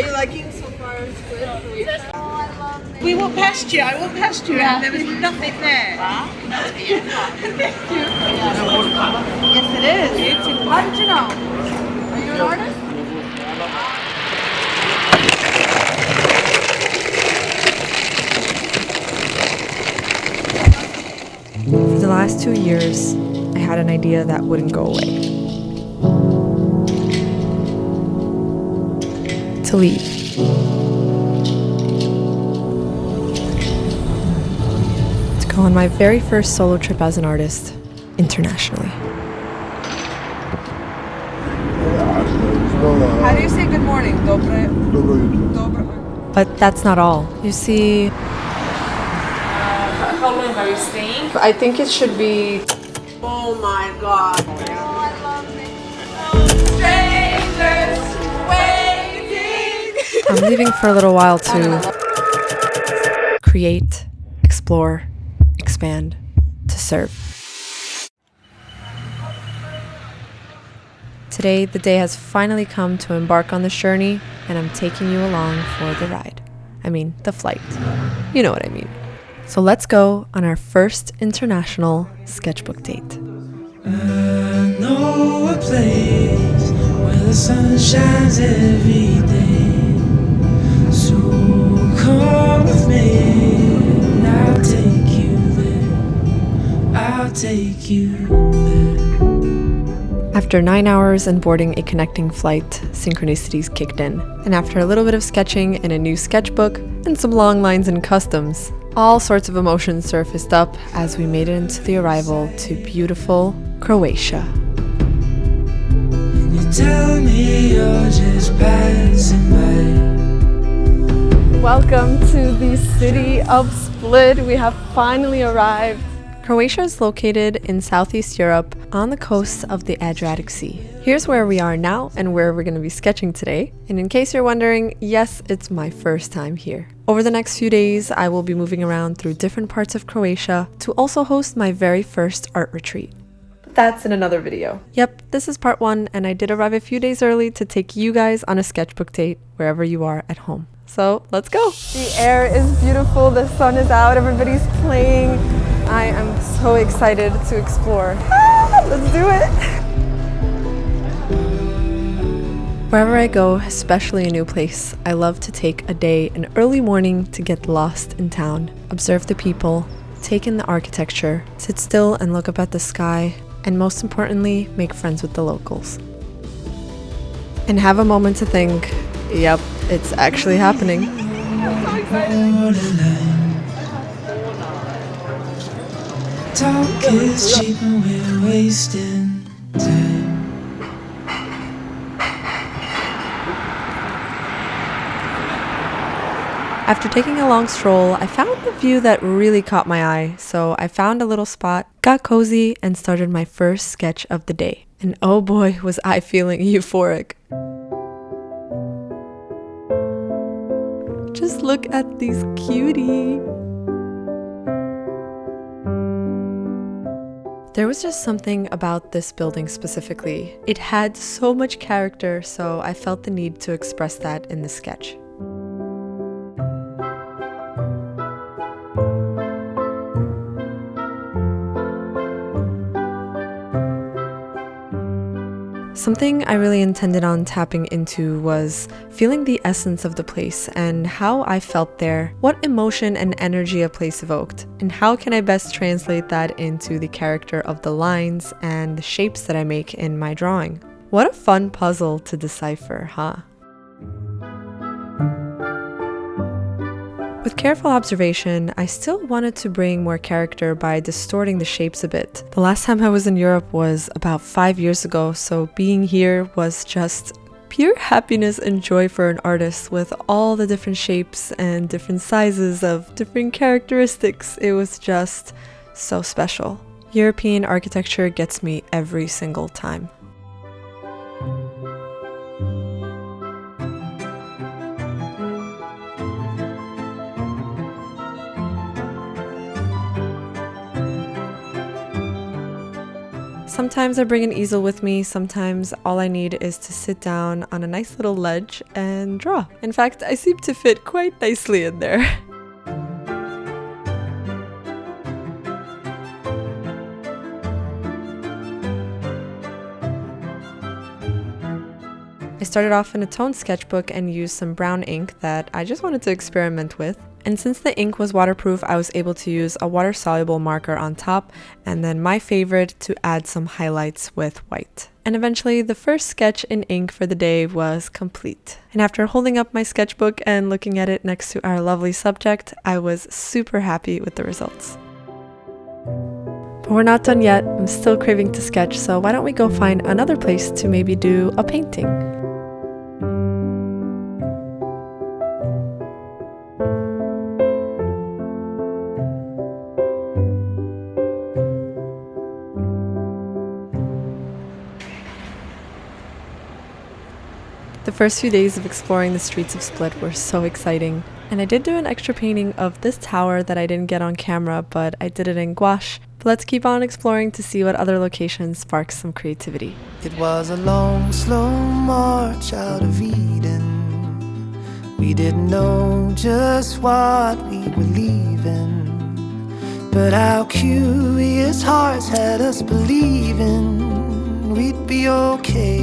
you liking so far Split, Croatia? Oh, I love it. We walked past you. I walked past you, and there was nothing there. Thank you. Yes, it is. How did you know? Are you an artist? For the last 2 years, I had an idea that wouldn't go away. To leave. To go on my very first solo trip as an artist, internationally. How do you say good morning? Dobre. Dobro. But that's not all. You see, How long are you staying? I think it should be Oh my god. Oh, I love it. Strangers waiting. I'm leaving for a little while to create, explore, expand, to serve. Today, the day has finally come to embark on this journey, and I'm taking you along for the ride. I mean, the flight. You know what I mean. So let's go on our first international sketchbook date. I know a place where the sun shines every day. So come with me, and I'll take you there. I'll take you there. After 9 hours and boarding a connecting flight, synchronicities kicked in. And after a little bit of sketching in a new sketchbook and some long lines in customs, all sorts of emotions surfaced up as we made it into the arrival to beautiful Croatia. And you tell me you're just passing by. Welcome to the city of Split. We have finally arrived. Croatia is located in Southeast Europe on the coast of the Adriatic Sea. Here's where we are now and where we're going to be sketching today. And in case you're wondering, yes, it's my first time here. Over the next few days, I will be moving around through different parts of Croatia to also host my very first art retreat. But that's in another video. Yep, this is part 1, and I did arrive a few days early to take you guys on a sketchbook date wherever you are at home. So let's go. The air is beautiful, the sun is out, everybody's playing. I am so excited to explore. Let's do it! Wherever I go, especially a new place, I love to take a day, an early morning, to get lost in town, observe the people, take in the architecture, sit still and look up at the sky, and most importantly, make friends with the locals. And have a moment to think, yep, it's actually happening. I'm so excited. Talk is cheap and we're wasting time. After taking a long stroll, I found a view that really caught my eye, so I found a little spot, got cozy, and started my first sketch of the day. And oh boy, was I feeling euphoric. Just look at these cuties. There was just something about this building specifically. It had so much character, so I felt the need to express that in the sketch. Something I really intended on tapping into was feeling the essence of the place and how I felt there, what emotion and energy a place evoked, and how can I best translate that into the character of the lines and the shapes that I make in my drawing. What a fun puzzle to decipher, huh? With careful observation, I still wanted to bring more character by distorting the shapes a bit. The last time I was in Europe was about 5 years ago, so being here was just pure happiness and joy for an artist with all the different shapes and different sizes of different characteristics. It was just so special. European architecture gets me every single time. Sometimes I bring an easel with me, sometimes all I need is to sit down on a nice little ledge and draw. In fact, I seem to fit quite nicely in there. I started off in a toned sketchbook and used some brown ink that I just wanted to experiment with. And since the ink was waterproof, I was able to use a water-soluble marker on top, and then my favorite, to add some highlights with white. And eventually, the first sketch in ink for the day was complete. And after holding up my sketchbook and looking at it next to our lovely subject, I was super happy with the results. But we're not done yet. I'm still craving to sketch, so why don't we go find another place to maybe do a painting? The first few days of exploring the streets of Split were so exciting, and I did do an extra painting of this tower that I didn't get on camera, but I did it in gouache. But let's keep on exploring to see what other locations spark some creativity. It was a long, slow march out of Eden. We didn't know just what we were leaving, but our curious hearts had us believing we'd be okay.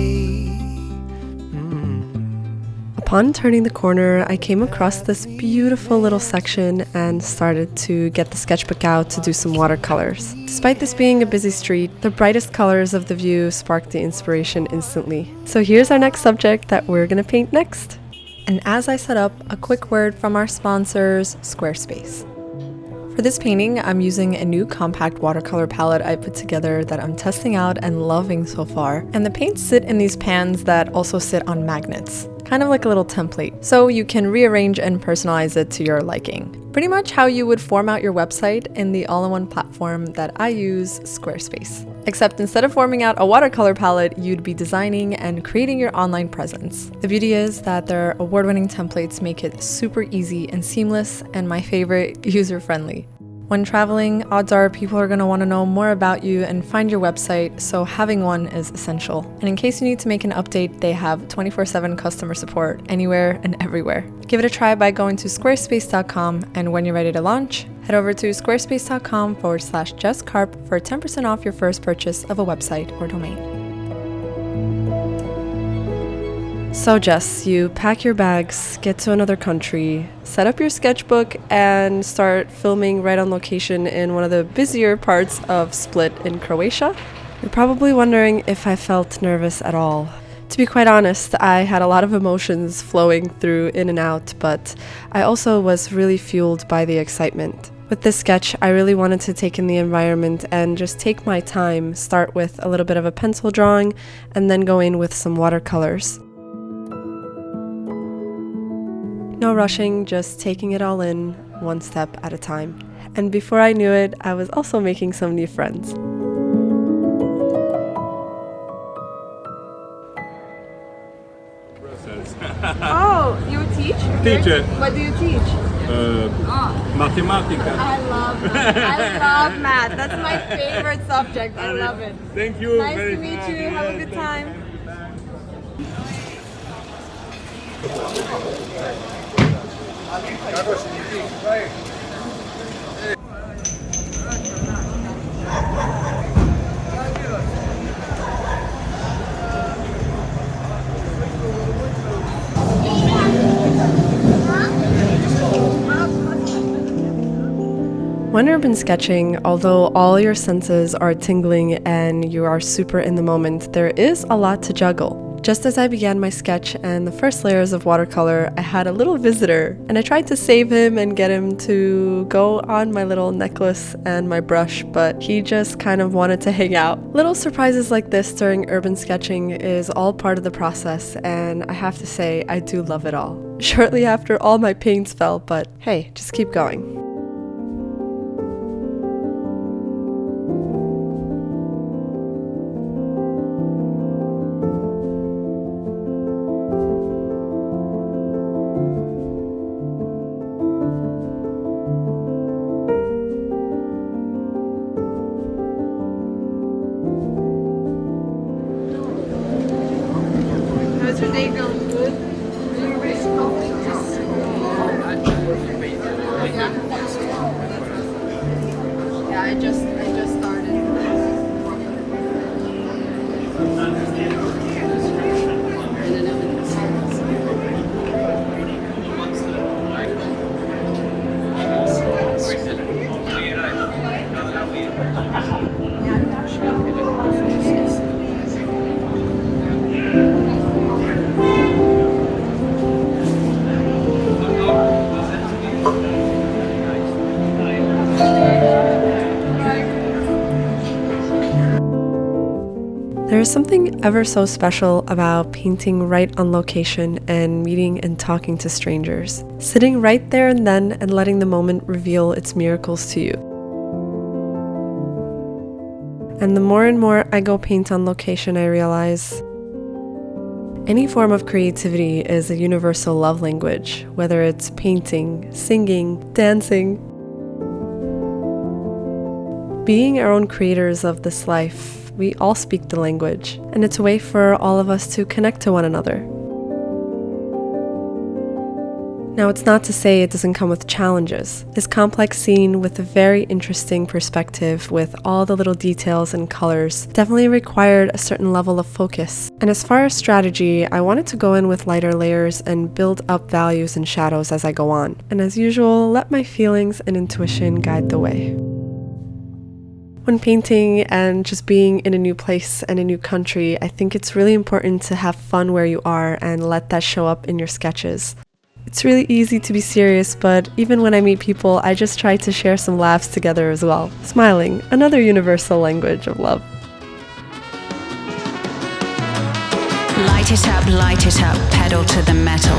Upon turning the corner, I came across this beautiful little section and started to get the sketchbook out to do some watercolors. Despite this being a busy street, the brightest colors of the view sparked the inspiration instantly. So here's our next subject that we're gonna paint next. And as I set up, a quick word from our sponsors, Squarespace. For this painting, I'm using a new compact watercolor palette I put together that I'm testing out and loving so far. And the paints sit in these pans that also sit on magnets, kind of like a little template, so you can rearrange and personalize it to your liking. Pretty much how you would format your website in the all-in-one platform that I use, Squarespace. Except instead of forming out a watercolor palette, you'd be designing and creating your online presence. The beauty is that their award-winning templates make it super easy and seamless, and my favorite, user-friendly. When traveling, odds are people are going to want to know more about you and find your website, so having one is essential. And in case you need to make an update, they have 24/7 customer support anywhere and everywhere. Give it a try by going to squarespace.com, and when you're ready to launch, head over to squarespace.com/justcarp for 10% off your first purchase of a website or domain. So Jess, you pack your bags, get to another country, set up your sketchbook, and start filming right on location in one of the busier parts of Split in Croatia. You're probably wondering if I felt nervous at all. To be quite honest, I had a lot of emotions flowing through in and out, but I also was really fueled by the excitement. With this sketch, I really wanted to take in the environment and just take my time, start with a little bit of a pencil drawing, and then go in with some watercolors. No rushing, just taking it all in, one step at a time. And before I knew it, I was also making some new friends. Oh, you teach? Teacher. What do you teach? Mathematica. I love math. I love math. That's my favorite subject. I love it. Thank you. Nice very to meet much. you. Have a Yes, good thank time. When urban sketching, although all your senses are tingling and you are super in the moment, there is a lot to juggle. Just as I began my sketch and the first layers of watercolor, I had a little visitor, and I tried to save him and get him to go on my little necklace and my brush, but he just kind of wanted to hang out. Little surprises like this during urban sketching is all part of the process, and I have to say, I do love it all. Shortly after, all my paints fell, but hey, just keep going. There's something ever so special about painting right on location and meeting and talking to strangers, sitting right there and then and letting the moment reveal its miracles to you. And the more and more I go paint on location, I realize any form of creativity is a universal love language, whether it's painting, singing, dancing. Being our own creators of this life, we all speak the language, and it's a way for all of us to connect to one another. Now, it's not to say it doesn't come with challenges. This complex scene with a very interesting perspective with all the little details and colors definitely required a certain level of focus. And as far as strategy, I wanted to go in with lighter layers and build up values and shadows as I go on. And as usual, let my feelings and intuition guide the way. When painting and just being in a new place and a new country, I think it's really important to have fun where you are and let that show up in your sketches. It's really easy to be serious, but even when I meet people, I just try to share some laughs together as well. Smiling, another universal language of love. Light it up, pedal to the metal.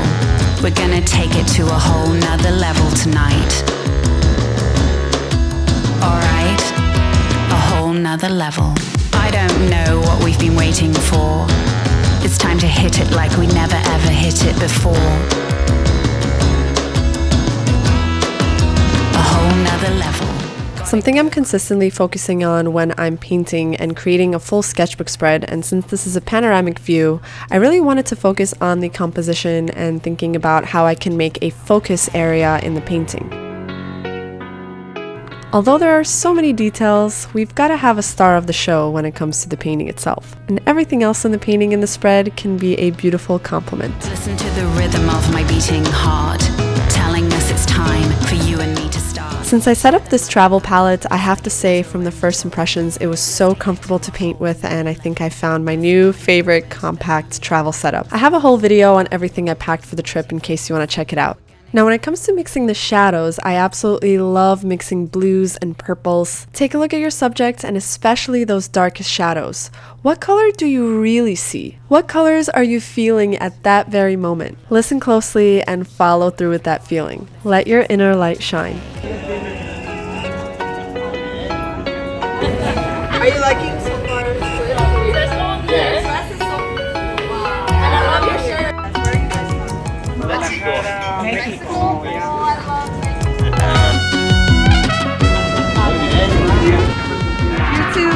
We're gonna take it to a whole nother level tonight. Alright, a whole nother level. I don't know what we've been waiting for. It's time to hit it like we never ever hit it before. A whole nother level. Something I'm consistently focusing on when I'm painting and creating a full sketchbook spread, and since this is a panoramic view, I really wanted to focus on the composition and thinking about how I can make a focus area in the painting. Although there are so many details, we've got to have a star of the show when it comes to the painting itself. And everything else in the painting in the spread can be a beautiful complement. Listen to the rhythm of my beating heart, telling us it's time for you and me to start. Since I set up this travel palette, I have to say from the first impressions, it was so comfortable to paint with, and I think I found my new favorite compact travel setup. I have a whole video on everything I packed for the trip in case you want to check it out. Now, when it comes to mixing the shadows, I absolutely love mixing blues and purples. Take a look at your subject and especially those darkest shadows. What color do you really see? What colors are you feeling at that very moment? Listen closely and follow through with that feeling. Let your inner light shine. Are you liking so far? Yes. And I love your shirt. Mexico, yeah. You too.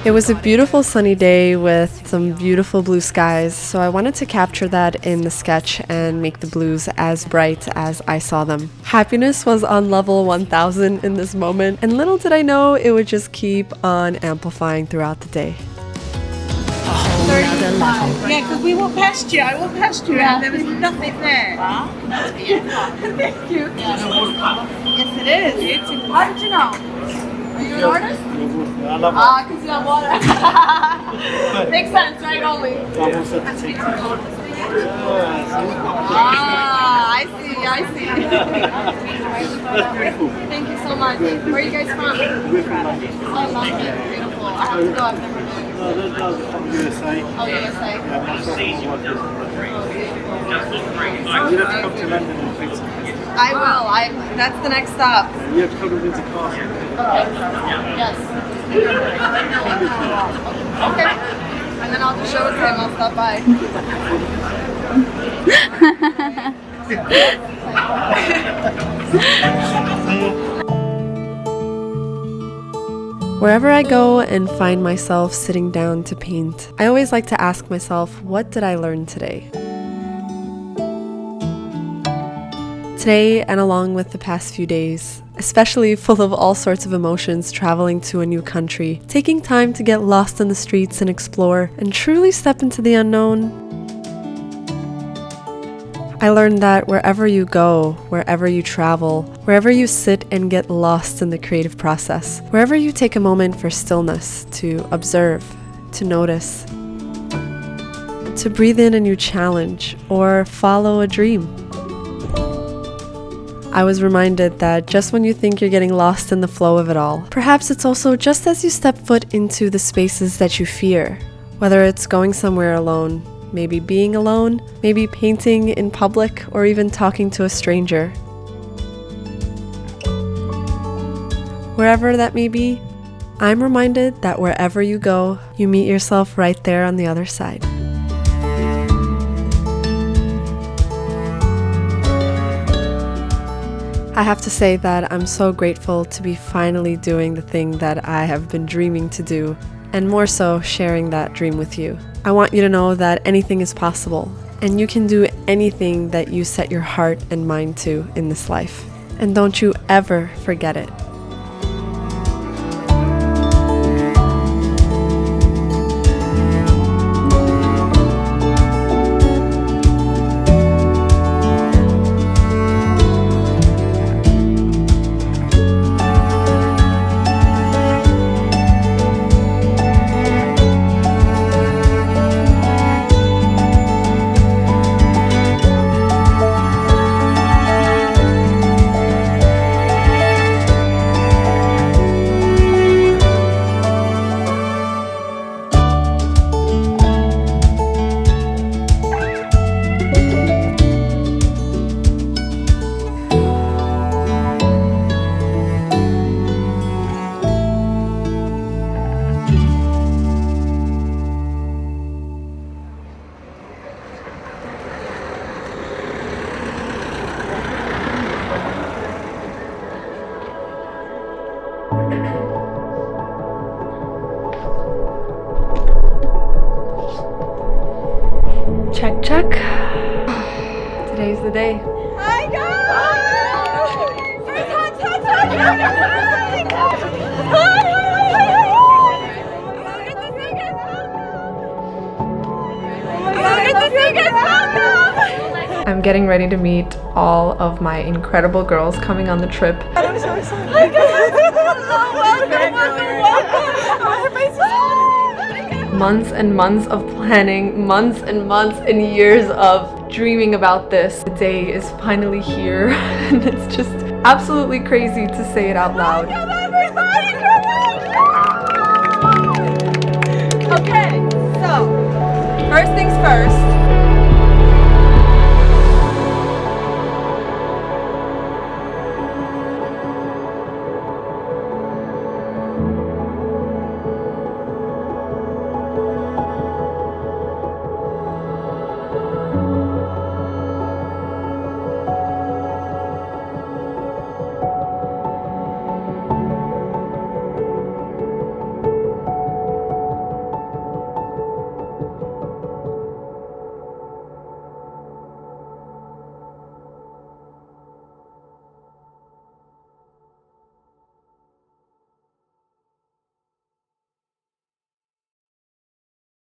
It was a beautiful sunny day with some beautiful blue skies, so I wanted to capture that in the sketch and make the blues as bright as I saw them. Happiness was on level 1000 in this moment, and little did I know it would just keep on amplifying throughout the day. A whole nother level. Yeah, because we walked past you. I walked past you and there was nothing there. Thank you. Yes, it is. How did you know? Are you an artist? I love it. Because you have water. Makes sense, right? Only. I'm also the teacher. I see. That's beautiful. Thank you so much. Where are you guys from? We're from London. Oh, London. Beautiful. I have to go. I've never been. No, they're from USA. Oh, USA. Yeah, myself and my wife is. You have to come to London and paint something. I will. That's the next stop. You have to come to Windsor Castle. Okay. Yes. Okay. And then I'll just show it to him. I'll stop by. Wherever I go and find myself sitting down to paint, I always like to ask myself, what did I learn today? Today, and along with the past few days, especially full of all sorts of emotions traveling to a new country, taking time to get lost in the streets and explore and truly step into the unknown, I learned that wherever you go, wherever you travel, wherever you sit and get lost in the creative process, wherever you take a moment for stillness, to observe, to notice, to breathe in a new challenge, or follow a dream, I was reminded that just when you think you're getting lost in the flow of it all, perhaps it's also just as you step foot into the spaces that you fear, whether it's going somewhere alone, maybe being alone, maybe painting in public, or even talking to a stranger. Wherever that may be, I'm reminded that wherever you go, you meet yourself right there on the other side. I have to say that I'm so grateful to be finally doing the thing that I have been dreaming to do, and more so sharing that dream with you. I want you to know that anything is possible, and you can do anything that you set your heart and mind to in this life. And don't you ever forget it. Check, check. Today's the day. I I'm getting ready to meet all of my incredible girls coming on the trip. I'm so excited. Months and months of planning, months and years of dreaming about this. The day is finally here, and it's just absolutely crazy to say it out loud. Okay, so first things first.